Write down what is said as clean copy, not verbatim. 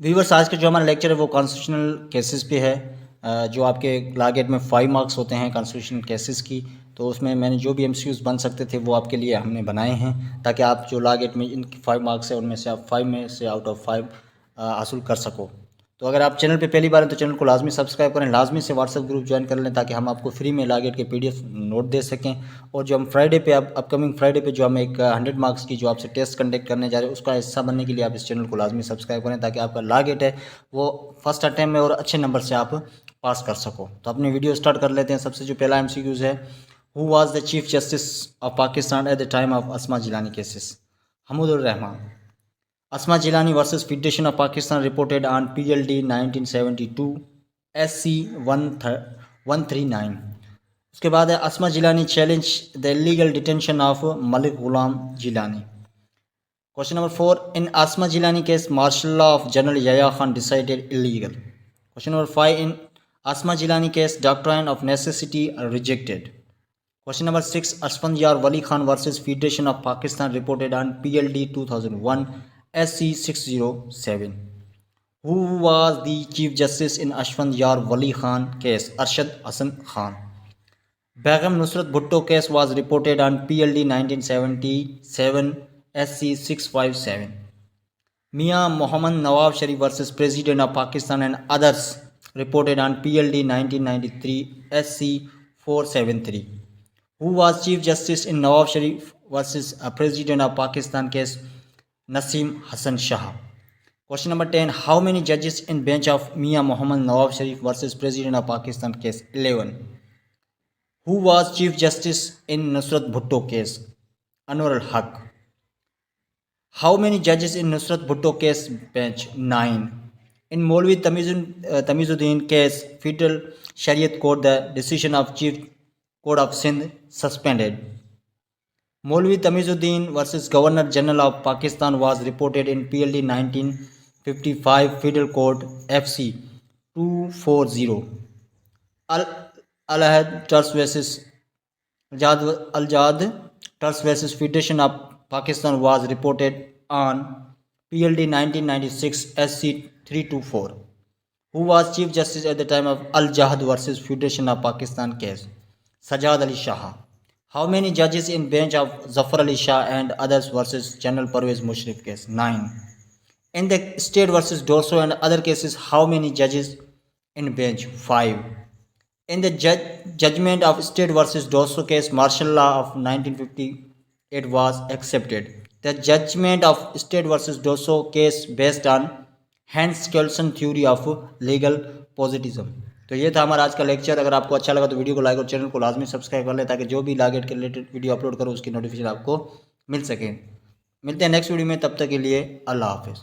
Viewers, आज का जो हमारा लेक्चर है वो कॉन्स्टिट्यूशनल केसेस पे है। जो आपके लॉ गेट में 5 मार्क्स होते हैं कॉन्स्टिट्यूशनल केसेस की, तो उसमें मैंने जो भी एमसीक्यूज बन सकते थे वो आपके लिए हमने बनाए हैं, ताकि आप जो लॉ गेट में इनकी 5 मार्क्स है उनमें से आप 5 में से आउट ऑफ 5 हासिल कर सको। तो अगर आप चैनल पे पहली बार हैं तो चैनल को लाजमी सब्सक्राइब करें, लाजमी से व्हाट्सएप ग्रुप ज्वाइन कर लें ताकि हम आपको फ्री में लॉ गेट के पीडीएफ नोट दे सकें। और जो हम फ्राइडे पे अपकमिंग फ्राइडे पे जो हम एक 100 मार्क्स की जो आपसे टेस्ट कंडक्ट करने जा रहे हैं उसका हिस्सा बनने के लिए आप इस चैनल को लाजमी सब्सक्राइब करें ताकि आपका लॉ गेट है वो फर्स्ट अटैम्प्ट में और अच्छे नंबर से आप पास कर सको। तो अपनी वीडियो स्टार्ट कर लेते हैं। सबसे जो पहला एमसीक्यूज है, who was the chief justice of Pakistan at the time of Asma Jilani cases? Hamoodur Rahman. Asma Jilani versus Federation of Pakistan reported on PLD 1972 SC 139। उसके बाद है Asma Jilani challenge the illegal detention of Malik Ghulam Jilani. Question number 4, in Asma Jilani case martial law of general Yahya Khan decided illegal. Question number 5, in Asma Jilani case doctrine of necessity rejected. Question number 6, Asfandyar Wali Khan versus federation of Pakistan reported on PLD 2001 SC 607। Who was the Chief Justice in Ashfand Yar Wali Khan case? Arshad Hassan Khan. Begum Nusrat Bhutto case was reported on PLD 1977 SC 657। Mia Mohammad Nawab Sharif versus President of Pakistan and others reported on PLD 1993 SC 473। Who was Chief Justice in Nawab Sharif versus President of Pakistan case? Naseem Hassan Shah। Question number 10, how many judges in bench of Mia Mohammad Nawab Sharif versus President of Pakistan case? 11। Who was Chief Justice in Nusrat Bhutto case? Anwar al-Haq। How many judges in Nusrat Bhutto case bench? 9। In Maulvi Tamizuddin case, Federal Shariat Court, the decision of Chief Court of Sindh suspended। Maulvi Tamizuddin versus Governor General of Pakistan was reported in PLD 1955 Federal Court FC 240। Al-Ahad Trust versus Al-Jad Trust versus Federation of Pakistan was reported on PLD 1996 SC 324। Who was Chief Justice at the time of Al-Jahad versus Federation of Pakistan case? Sajjad Ali Shah। How many judges in bench of Zafar Ali Shah and others versus General Pervez Musharraf case? 9। In the State versus Dorso and other cases, how many judges in bench? 5। In the judgment of State versus Dorso case, martial law of 1958 was accepted। The judgment of State versus Dorso case based on Hans-Kelsen theory of legal positivism। तो ये था हमारा आज का lecture. अगर आपको अच्छा लगा तो वीडियो को लाइक और चैनल को लाजमी सब्सक्राइब कर लें ताकि जो भी लॉ गेट के रिलेटेड वीडियो अपलोड करो उसकी नोटिफिकेशन आपको मिल सके। मिलते हैं नेक्स्ट वीडियो में, तब तक के लिए अल्लाह हाफिज़।